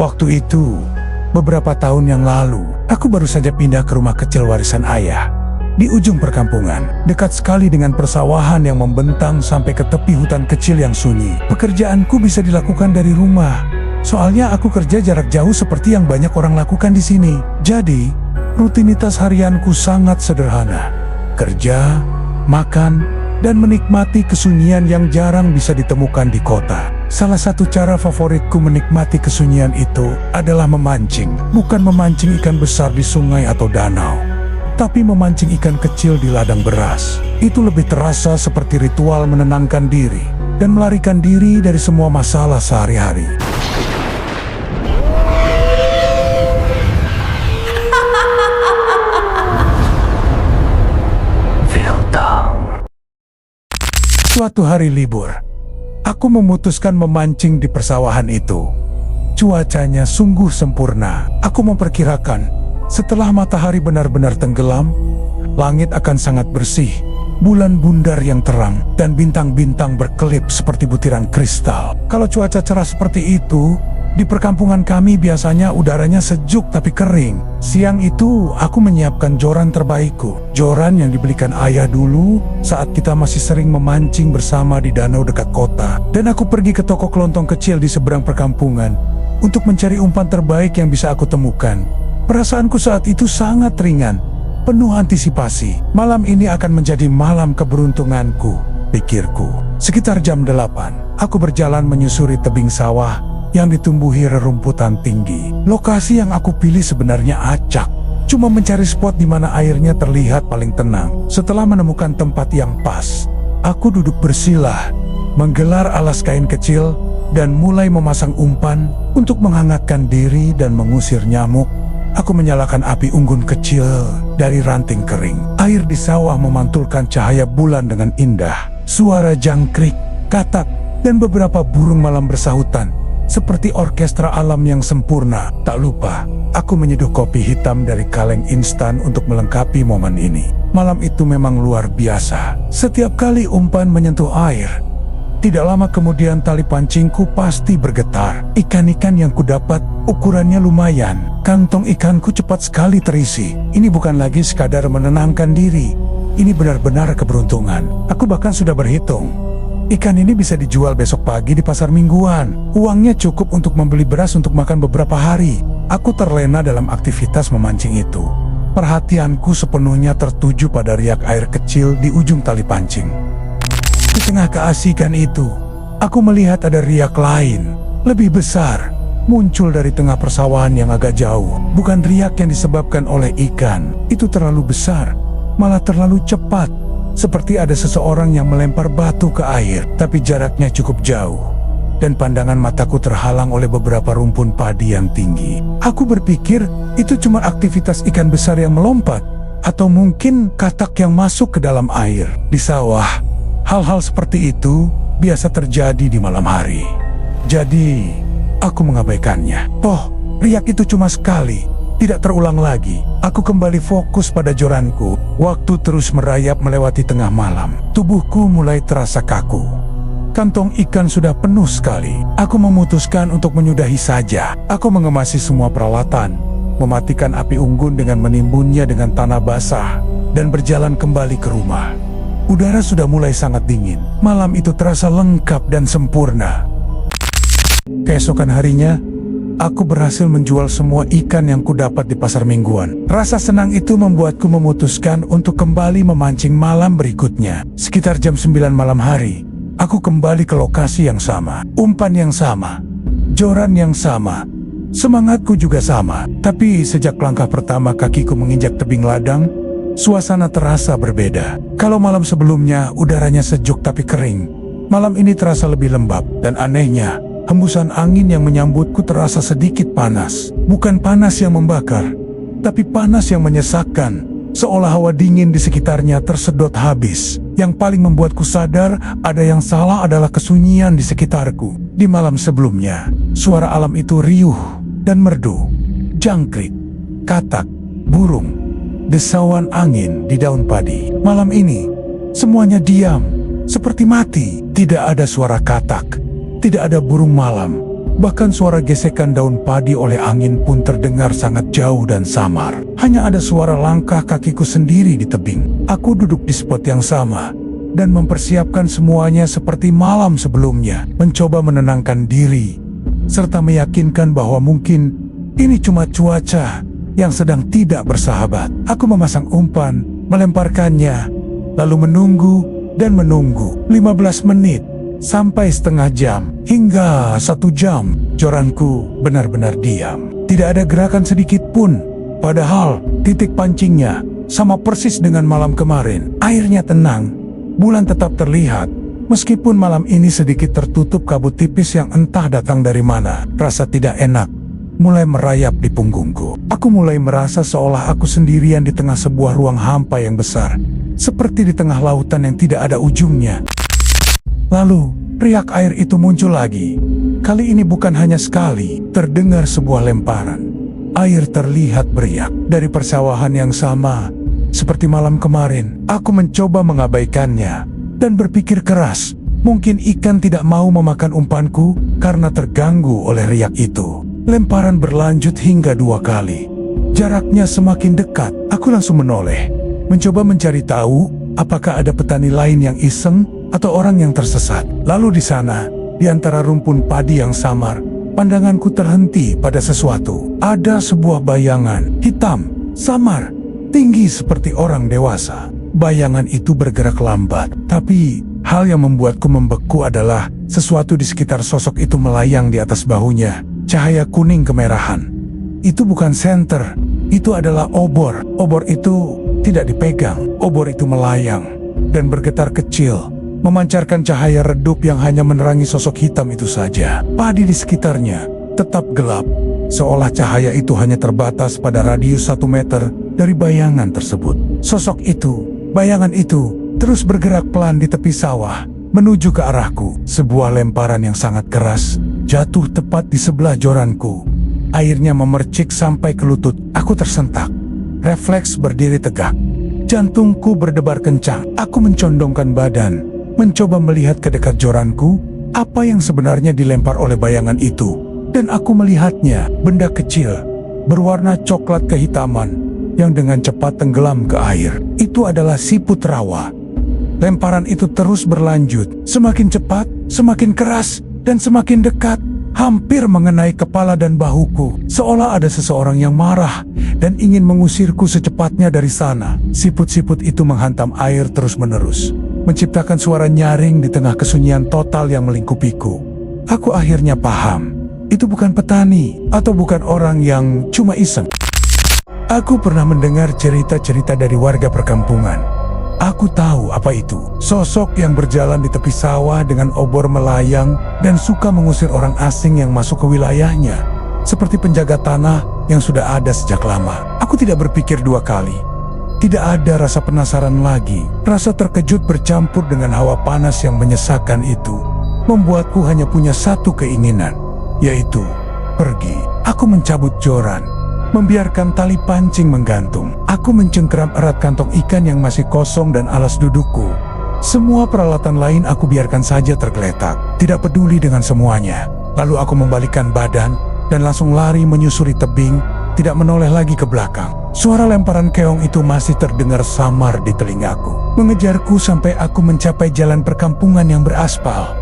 Waktu itu, beberapa tahun yang lalu, aku baru saja pindah ke rumah kecil warisan ayah. Di ujung perkampungan, dekat sekali dengan persawahan yang membentang sampai ke tepi hutan kecil yang sunyi. Pekerjaanku bisa dilakukan dari rumah. Soalnya aku kerja jarak jauh seperti yang banyak orang lakukan di sini. Jadi, rutinitas harianku sangat sederhana. Kerja, makan, dan menikmati kesunyian yang jarang bisa ditemukan di kota. Salah satu cara favoritku menikmati kesunyian itu adalah memancing. Bukan memancing ikan besar di sungai atau danau, tapi memancing ikan kecil di ladang beras. Itu lebih terasa seperti ritual menenangkan diri dan melarikan diri dari semua masalah sehari-hari. Suatu hari libur, aku memutuskan memancing di persawahan itu. Cuacanya sungguh sempurna. Aku memperkirakan setelah matahari benar-benar tenggelam, langit akan sangat bersih, bulan bundar yang terang, dan bintang-bintang berkelip seperti butiran kristal. Kalau cuaca cerah seperti itu, di perkampungan kami biasanya udaranya sejuk tapi kering. Siang itu, aku menyiapkan joran terbaikku. Joran yang dibelikan ayah dulu saat kita masih sering memancing bersama di danau dekat kota. Dan aku pergi ke toko kelontong kecil di seberang perkampungan untuk mencari umpan terbaik yang bisa aku temukan. Perasaanku saat itu sangat ringan, penuh antisipasi. Malam ini akan menjadi malam keberuntunganku, pikirku. Sekitar jam 8, aku berjalan menyusuri tebing sawah yang ditumbuhi rerumputan tinggi. Lokasi yang aku pilih sebenarnya acak, cuma mencari spot di mana airnya terlihat paling tenang. Setelah menemukan tempat yang pas, aku duduk bersila, menggelar alas kain kecil, dan mulai memasang umpan untuk menghangatkan diri dan mengusir nyamuk. Aku menyalakan api unggun kecil dari ranting kering. Air di sawah memantulkan cahaya bulan dengan indah. Suara jangkrik, katak, dan beberapa burung malam bersahutan seperti orkestra alam yang sempurna. Tak lupa, aku menyeduh kopi hitam dari kaleng instan untuk melengkapi momen ini. Malam itu memang luar biasa. Setiap kali umpan menyentuh air, tidak lama kemudian tali pancingku pasti bergetar. Ikan-ikan yang kudapat ukurannya lumayan. Kantong ikanku cepat sekali terisi. Ini bukan lagi sekadar menenangkan diri. Ini benar-benar keberuntungan. Aku bahkan sudah berhitung, ikan ini bisa dijual besok pagi di pasar mingguan. Uangnya cukup untuk membeli beras untuk makan beberapa hari. Aku terlena dalam aktivitas memancing itu. Perhatianku sepenuhnya tertuju pada riak air kecil di ujung tali pancing. Di tengah keasikan itu, aku melihat ada riak lain, lebih besar, muncul dari tengah persawahan yang agak jauh. Bukan riak yang disebabkan oleh ikan, itu terlalu besar, malah terlalu cepat. Seperti ada seseorang yang melempar batu ke air, tapi jaraknya cukup jauh, dan pandangan mataku terhalang oleh beberapa rumpun padi yang tinggi. Aku berpikir itu cuma aktivitas ikan besar yang melompat, atau mungkin katak yang masuk ke dalam air. Di sawah, hal-hal seperti itu biasa terjadi di malam hari. Jadi, aku mengabaikannya. Toh, riak itu cuma sekali, tidak terulang lagi. Aku kembali fokus pada joranku. Waktu terus merayap melewati tengah malam. Tubuhku mulai terasa kaku. Kantong ikan sudah penuh sekali. Aku memutuskan untuk menyudahi saja. Aku mengemasi semua peralatan, mematikan api unggun dengan menimbunnya dengan tanah basah, dan berjalan kembali ke rumah. Udara sudah mulai sangat dingin. Malam itu terasa lengkap dan sempurna. Keesokan harinya, aku berhasil menjual semua ikan yang kudapat di pasar mingguan. Rasa senang itu membuatku memutuskan untuk kembali memancing malam berikutnya. Sekitar jam 9 malam hari, aku kembali ke lokasi yang sama. Umpan yang sama, joran yang sama, semangatku juga sama. Tapi sejak langkah pertama kakiku menginjak tebing ladang, suasana terasa berbeda. Kalau malam sebelumnya udaranya sejuk tapi kering, malam ini terasa lebih lembab. Dan anehnya, hembusan angin yang menyambutku terasa sedikit panas. Bukan panas yang membakar, tapi panas yang menyesakkan, seolah hawa dingin di sekitarnya tersedot habis. Yang paling membuatku sadar ada yang salah adalah kesunyian di sekitarku. Di malam sebelumnya, suara alam itu riuh dan merdu. Jangkrik, katak, burung, desauan angin di daun padi. Malam ini, semuanya diam, seperti mati. Tidak ada suara katak, tidak ada burung malam, Bahkan suara gesekan daun padi oleh angin pun terdengar sangat jauh dan samar. Hanya ada suara langkah kakiku sendiri di tebing. Aku duduk di spot yang sama dan mempersiapkan semuanya seperti malam sebelumnya, mencoba menenangkan diri serta meyakinkan bahwa mungkin ini cuma cuaca yang sedang tidak bersahabat. Aku memasang umpan, melemparkannya, lalu menunggu dan menunggu. 15 menit sampai setengah jam hingga 1 jam. Joranku benar-benar diam. Tidak ada gerakan sedikit pun. Padahal titik pancingnya sama persis dengan malam kemarin. Airnya tenang, bulan tetap terlihat. Meskipun malam ini sedikit tertutup kabut tipis yang entah datang dari mana. Rasa tidak enak mulai merayap di punggungku. Aku mulai merasa seolah aku sendirian di tengah sebuah ruang hampa yang besar, seperti di tengah lautan yang tidak ada ujungnya. Lalu, riak air itu muncul lagi. Kali ini bukan hanya sekali, terdengar sebuah lemparan. Air terlihat beriak dari persawahan yang sama. Seperti malam kemarin, aku mencoba mengabaikannya dan berpikir keras. Mungkin ikan tidak mau memakan umpanku karena terganggu oleh riak itu. Lemparan berlanjut hingga 2 kali. Jaraknya semakin dekat. Aku langsung menoleh, mencoba mencari tahu apakah ada petani lain yang iseng atau orang yang tersesat. Lalu di sana, di antara rumpun padi yang samar, pandanganku terhenti pada sesuatu. Ada sebuah bayangan hitam, samar, tinggi seperti orang dewasa. Bayangan itu bergerak lambat, tapi hal yang membuatku membeku adalah sesuatu di sekitar sosok itu melayang di atas bahunya. Cahaya kuning kemerahan. Itu bukan senter, itu adalah obor. Obor itu tidak dipegang. Obor itu melayang dan bergetar kecil, memancarkan cahaya redup yang hanya menerangi sosok hitam itu saja. Padi di sekitarnya tetap gelap, seolah cahaya itu hanya terbatas pada radius 1 meter dari bayangan tersebut. Sosok itu, bayangan itu, terus bergerak pelan di tepi sawah, menuju ke arahku. Sebuah lemparan yang sangat keras jatuh tepat di sebelah joranku. Airnya memercik sampai ke lutut. Aku tersentak. Refleks berdiri tegak. Jantungku berdebar kencang. Aku mencondongkan badan, mencoba melihat ke dekat joranku, apa yang sebenarnya dilempar oleh bayangan itu. Dan aku melihatnya, benda kecil, berwarna coklat kehitaman, yang dengan cepat tenggelam ke air. Itu adalah siput rawa. Lemparan itu terus berlanjut, semakin cepat, semakin keras, dan semakin dekat, hampir mengenai kepala dan bahuku. Seolah ada seseorang yang marah dan ingin mengusirku secepatnya dari sana. Siput-siput itu menghantam air terus-menerus, menciptakan suara nyaring di tengah kesunyian total yang melingkupiku. Aku akhirnya paham, itu bukan petani atau bukan orang yang cuma iseng. Aku pernah mendengar cerita-cerita dari warga perkampungan. Aku tahu apa itu. Sosok yang berjalan di tepi sawah dengan obor melayang dan suka mengusir orang asing yang masuk ke wilayahnya. Seperti penjaga tanah yang sudah ada sejak lama. Aku tidak berpikir 2 kali. Tidak ada rasa penasaran lagi. Rasa terkejut bercampur dengan hawa panas yang menyesakkan itu membuatku hanya punya satu keinginan, yaitu pergi. Aku mencabut joran, membiarkan tali pancing menggantung. Aku mencengkeram erat kantong ikan yang masih kosong dan alas dudukku. Semua peralatan lain aku biarkan saja tergeletak, tidak peduli dengan semuanya. Lalu aku membalikkan badan dan langsung lari menyusuri tebing, tidak menoleh lagi ke belakang. Suara lemparan keong itu masih terdengar samar di telingaku, mengejarku sampai aku mencapai jalan perkampungan yang beraspal.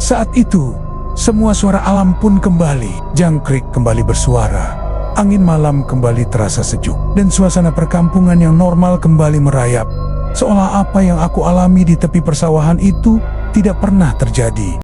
Saat itu, semua suara alam pun kembali. Jangkrik kembali bersuara. Angin malam kembali terasa sejuk, dan suasana perkampungan yang normal kembali merayap, seolah apa yang aku alami di tepi persawahan itu tidak pernah terjadi.